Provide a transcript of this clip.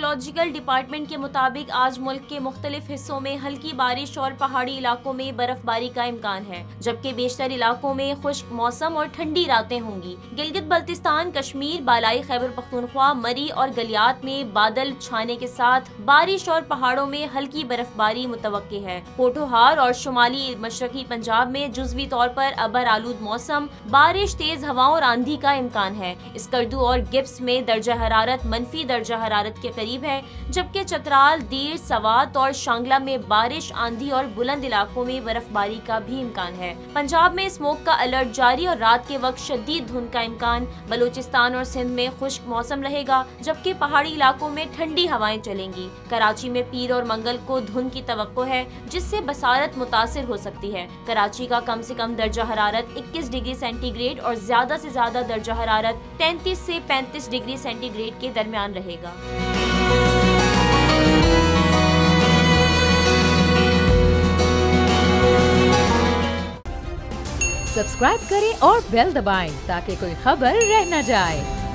Meteorological department के मुताबिक आज मुल्क के मुख्तलिफ हिस्सों में हल्की बारिश और पहाड़ी इलाकों में बर्फबारी का इम्कान है, जबकि बेशतर इलाकों में खुश्क मौसम और ठंडी रातें होंगी। गिलगित बल्तिस्तान, कश्मीर, बालाई खैबर पख्तूनख्वा, मरी और गलियात में बादल छाने के साथ बारिश और पहाड़ों में हल्की बर्फबारी मुतवक्के है। पोठोहार और शुमाली मशरकी पंजाब में जुज़वी तौर पर अबर आलूद मौसम, बारिश, तेज हवाओं और आंधी का इम्कान है। स्कर्दू और गिब्स में दर्जा हरारत मनफी दर्जा हरारत के करीब है, जबकि चतराल, दीर, सवात और शांगला में बारिश, आंधी और बुलंद इलाकों में बर्फबारी का भी इम्कान है। पंजाब में स्मोक का अलर्ट जारी और रात के वक्त शदीद धुंध का इम्कान। बलूचिस्तान और सिंध में खुश्क मौसम रहेगा, जबकि पहाड़ी इलाकों में ठंडी हवाएं चलेंगी। कराची में पीर और मंगल को धुंध की तवक्को है, जिससे बसारत मुतासिर हो सकती है। कराची का कम से कम दर्जा हरारत 21 डिग्री सेंटीग्रेड और ज्यादा से ज्यादा दर्जा हरारत 33 से 35 डिग्री सेंटीग्रेड के दरमियान रहेगा। सब्सक्राइब करें और बेल दबाएं ताकि कोई खबर रह न जाए।